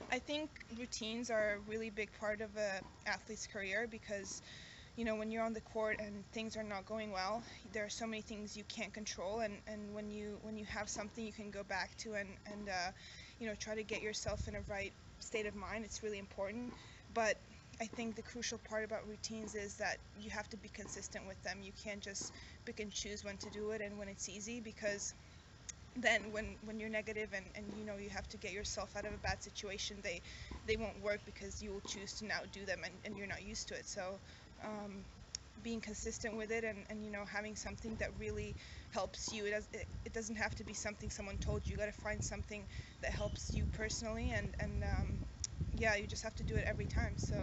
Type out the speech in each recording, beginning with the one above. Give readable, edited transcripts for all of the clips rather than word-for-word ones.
I think routines are a really big part of an athlete's career because, when you're on the court and things are not going well, there are so many things you can't control, and when you have something you can go back to and try to get yourself in a right state of mind, it's really important. But I think the crucial part about routines is that you have to be consistent with them. You can't just pick and choose when to do it and when it's easy, because then when you're negative and you have to get yourself out of a bad situation, they won't work because you will choose to now do them, and you're not used to it. So being consistent with it, and having something that really helps you. It doesn't have to be something someone told you. You got to find something that helps you personally, and yeah, you just have to do it every time. So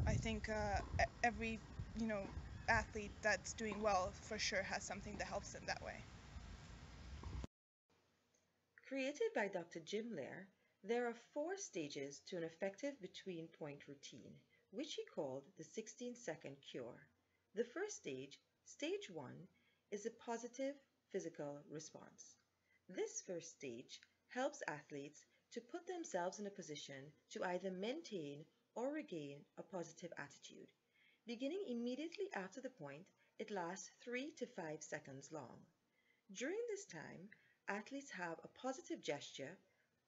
I think every athlete that's doing well for sure has something that helps them that way. Created by Dr. Jim Lair, there are four stages to an effective between point routine, which he called the 16-second cure. The first stage, stage 1, is a positive physical response. This first stage helps athletes to put themselves in a position to either maintain or regain a positive attitude. Beginning immediately after the point, it lasts 3 to 5 seconds long. During this time, athletes have a positive gesture,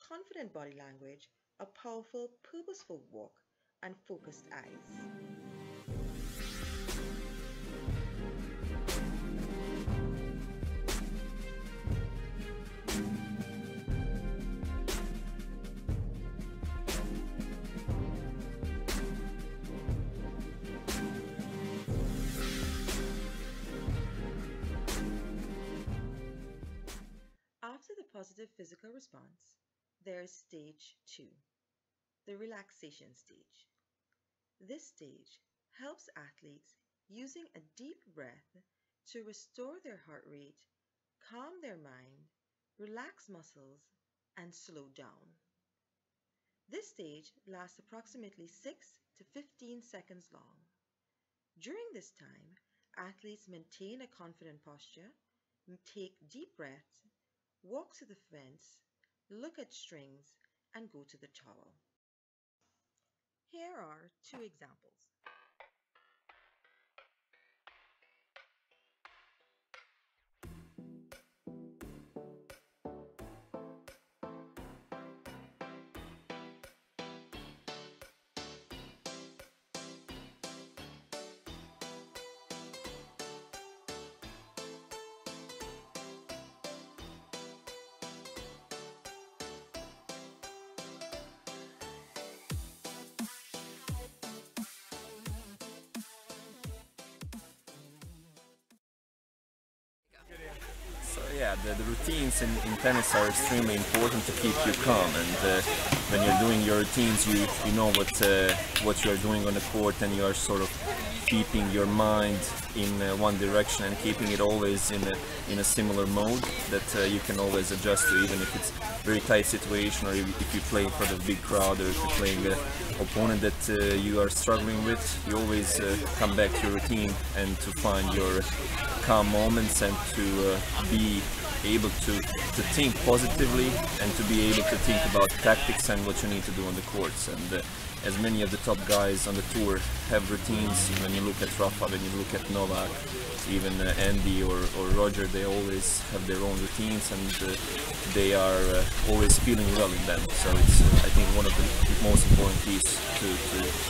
confident body language, a powerful, purposeful walk, and focused eyes. After the positive physical response, there is stage 2, the relaxation stage. This stage helps athletes using a deep breath to restore their heart rate, calm their mind, relax muscles, and slow down. This stage lasts approximately 6 to 15 seconds long. During this time, athletes maintain a confident posture, take deep breaths, walk to the fence, look at strings, and go to the towel. Here are two examples. So yeah, the routines in tennis are extremely important to keep you calm. And when you're doing your routines, you know what you are doing on the court, and you are sort of keeping your mind in one direction and keeping it always in a similar mode that you can always adjust to, even if it's very tight situation, or if you play in front of a big crowd, or if you're playing an opponent that you are struggling with. You always come back to your routine and to find your calm moments, and to be able to think positively, and to be able to think about tactics and what you need to do on the courts. And as many of the top guys on the tour have routines, when you look at Rafa, when you look at Novak, even Andy or Roger, they always have their own routines, and they are always feeling well in them. So it's I think one of the most important keys to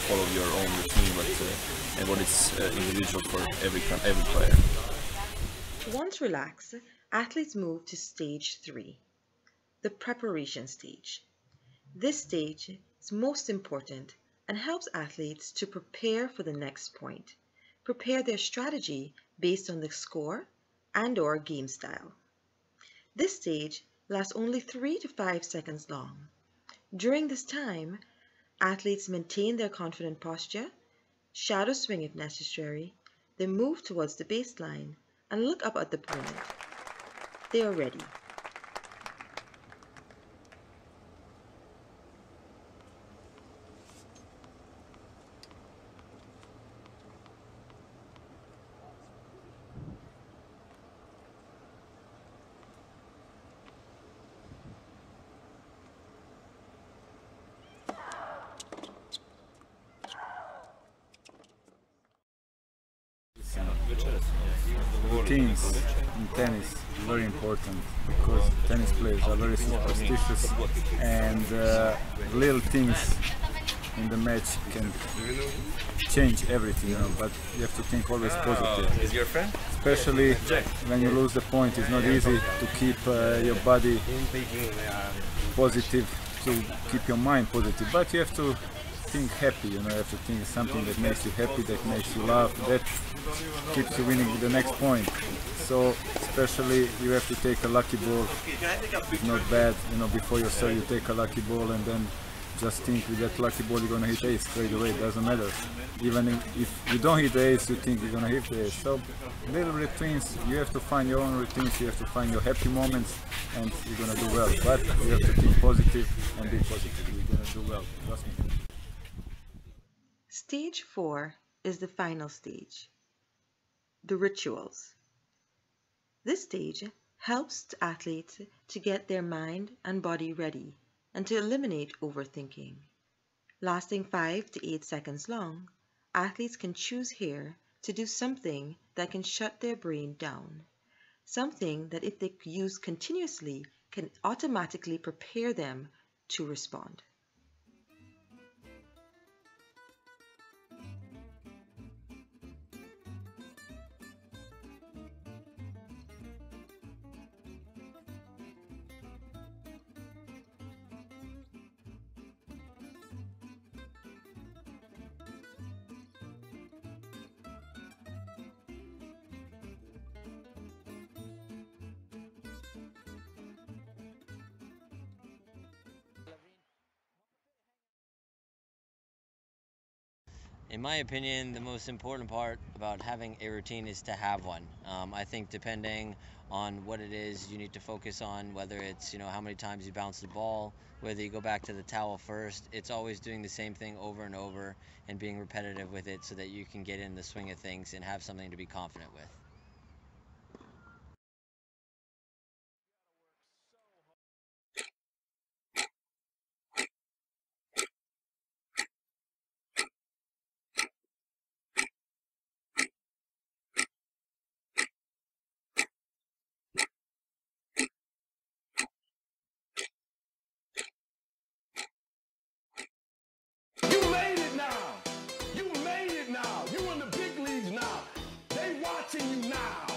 follow your own routine, but and what is individual for every player. Once relaxed, athletes move to stage 3, the preparation stage. This stage is most important and helps athletes to prepare for the next point, prepare their strategy based on the score and/or game style. This stage lasts only 3 to 5 seconds long. During this time, Athletes maintain their confident posture, shadow swing if necessary, then move towards the baseline and look up at the opponent. They are ready. Routines in tennis very important because tennis players are very superstitious, and little things in the match can change everything, you know, but you have to think always positive. Is your friend? Especially when you lose the point, it's not easy to keep your body positive, to keep your mind positive, but you have to think happy, you know, you have to think something that makes you happy, that makes you laugh, that keeps you winning the next point. So especially you have to take a lucky ball, it's not bad, you know, before you serve you take a lucky ball and then just think with that lucky ball you're gonna hit ace straight away, it doesn't matter. Even if you don't hit the ace, you think you're gonna hit the ace. So little routines, you have to find your own routines, you have to find your happy moments and you're gonna do well. But you have to think positive and be positive, you're gonna do well, trust me. Stage 4 is the final stage, the rituals. This stage helps athletes to get their mind and body ready and to eliminate overthinking. Lasting 5 to 8 seconds long, athletes can choose here to do something that can shut their brain down, something that if they use continuously can automatically prepare them to respond. In my opinion, the most important part about having a routine is to have one. I think depending on what it is you need to focus on, whether it's, you know, how many times you bounce the ball, whether you go back to the towel first, it's always doing the same thing over and over and being repetitive with it so that you can get in the swing of things and have something to be confident with. You made it now. You made it now. You in the big leagues now. They watching you now.